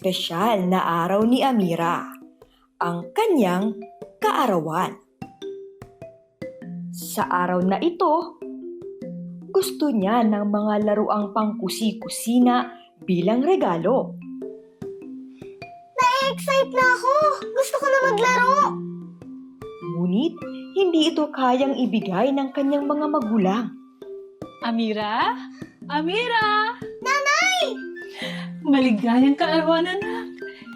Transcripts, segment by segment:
espesyal na araw ni Amira, ang kanyang kaarawan. Sa araw na ito, gusto niya ng mga laruang pangkusi-kusina bilang regalo. Na-excite na ako! Gusto ko na maglaro! Ngunit hindi ito kayang ibigay ng kanyang mga magulang. Amira? Amira! Nanay! Maligayang kaarawan, anak.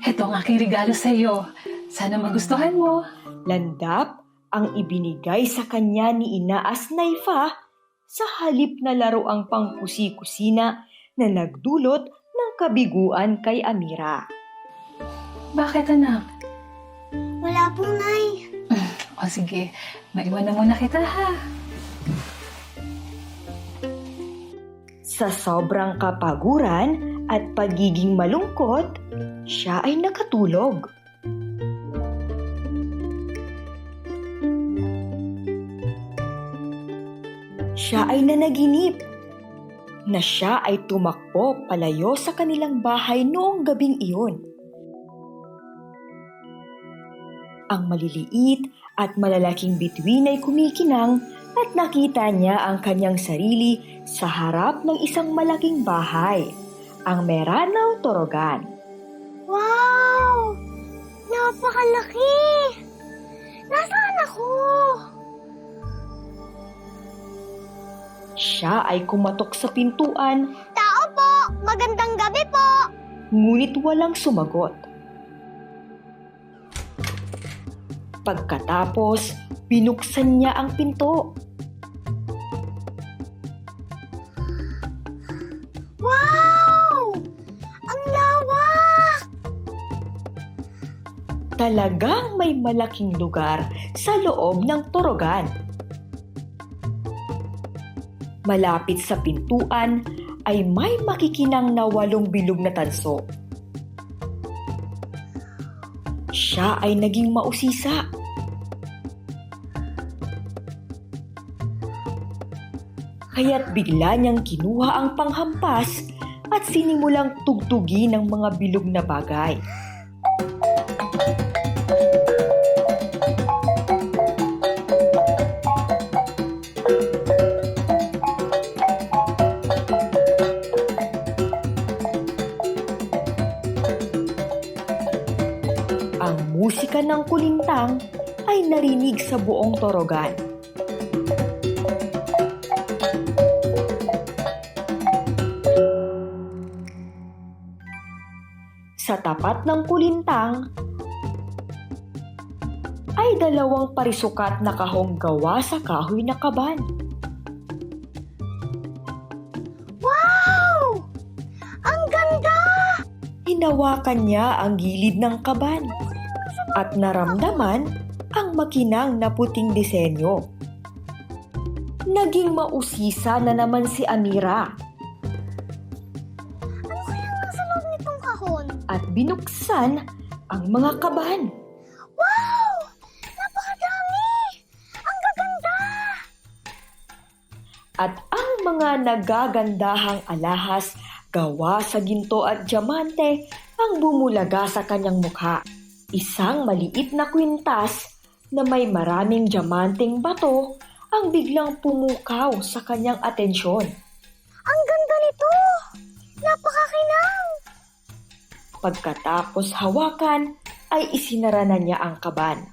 Ito ang aking regalo sa iyo. Sana magustuhan mo. Landap ang ibinigay sa kanya ni Ina Asnaifa sa halip na laruang pangkusi-kusina na nagdulot ng kabiguan kay Amira. Bakit, anak? Wala po, Nay. O sige, maiwan na muna kita, ha? Sa sobrang kapaguran at pagiging malungkot, siya ay nakatulog. Siya ay nanaginip na siya ay tumakbo palayo sa kanilang bahay noong gabing iyon. Ang maliliit at malalaking bituin ay kumikinang at nakita niya ang kanyang sarili sa harap ng isang malaking bahay, ang Meranao Torogan. Wow! Napakalaki! Nasaan ako? Siya ay kumatok sa pintuan, Tao po! Magandang gabi po! ngunit walang sumagot. Pagkatapos, binuksan niya ang pinto. Wow! Ang lawak! Talagang may malaking lugar sa loob ng torogan. Malapit sa pintuan ay may makikinang na 8 bilog na tanso. Siya ay naging mausisa. Kaya't bigla niyang kinuha ang panghampas at sinimulang tugtugin ng mga bilog na bagay. Ang musika ng kulintang ay narinig sa buong torogan. Sa tapat ng kulintang ay 2 parisukat na kahong gawa sa kahoy na kaban. Wow! Ang ganda! Hinawakan niya ang gilid ng kaban at naramdaman ang makinang na puting disenyo. Naging mausisa na naman si Amira Ano kaya nasa loob nitong kahon? at binuksan ang mga kaban. Wow! Napakadami! Ang gaganda! At ang mga nagagandahang alahas gawa sa ginto at diamante ang bumulaga sa kanyang mukha. Isang maliit na kwintas na may maraming diamanteng bato ang biglang pumukaw sa kanyang atensyon. Ang ganda nito! Napakakinang! Pagkatapos hawakan ay isinara na niya ang kaban.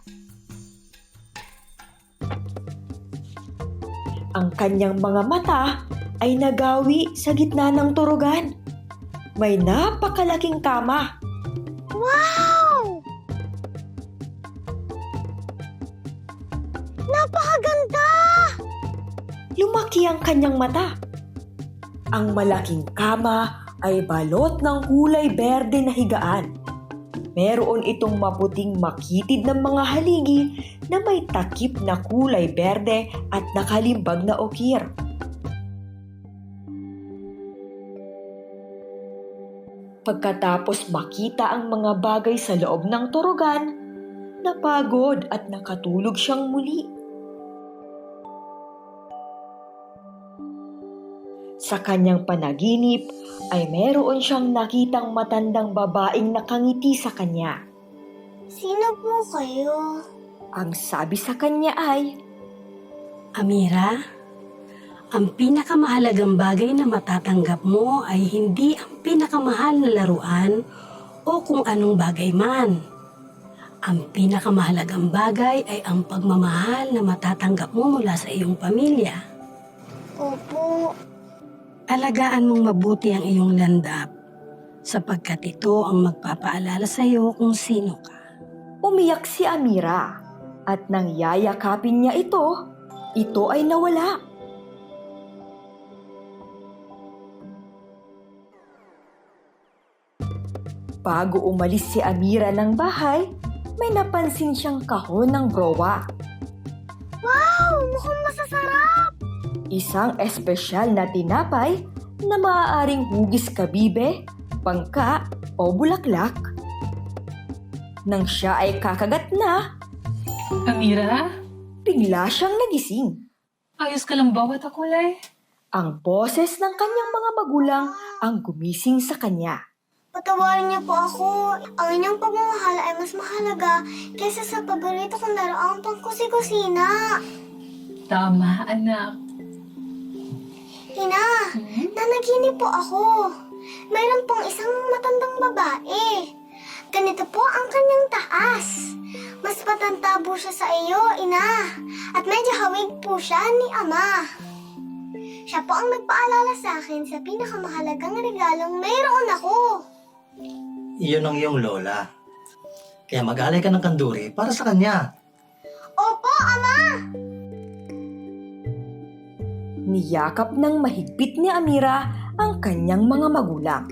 Ang kanyang mga mata ay nagawi sa gitna ng turugan. May napakalaking kama. Wow! Napakaganda! Lumaki ang kanyang mata. Ang malaking kama ay balot ng kulay berde na higaan. Meron itong maputing makitid ng mga haligi na may takip na kulay berde at nakalimbag na okir. Pagkatapos makita ang mga bagay sa loob ng torogan, napagod at nakatulog siyang muli. Sa kanyang panaginip ay meron siyang nakitang matandang babaeng nakangiti sa kanya. Sino po kayo? Ang sabi sa kanya ay, Amira, ang pinakamahalagang bagay na matatanggap mo ay hindi ang pinakamahal na laruan o kung anong bagay man. Ang pinakamahalagang bagay ay ang pagmamahal na matatanggap mo mula sa iyong pamilya. Opo. Alagaan mong mabuti ang iyong landap sapagkat ito ang magpapaalala sa iyo kung sino ka. umiyak si Amira at nang yayakapin niya ito ay nawala. Bago umalis si Amira ng bahay, may napansin siyang kahon ng browa. Wow! Mukhang masasarap! Isang espesyal na tinapay na maaaring hugis kabibe, bangka o bulaklak. Nang siya ay kakagat na, Amira, bigla siyang nagising. ayos ka lang ba, Watakulay? Ang boses ng kanyang mga magulang ang gumising sa kanya. Patawarin niyo po ako. Ang inyong pagmamahal ay mas mahalaga kaysa sa paborito kong laruang pangkusi-kusina. Tama, anak. Ina, nanaginip po ako. Mayroon pong isang matandang babae. Ganito po ang kanyang taas. Mas patanda po siya sa iyo, ina. At medyo hawig po siya ni ama. Siya po ang nagpaalala sa akin sa pinakamahalagang regalong mayroon ako. Iyon ang iyong lola. Kaya mag-alay ka ng kanduri para sa kanya. Opo, ama! Niyakap ng mahigpit ni Amira ang kanyang mga magulang.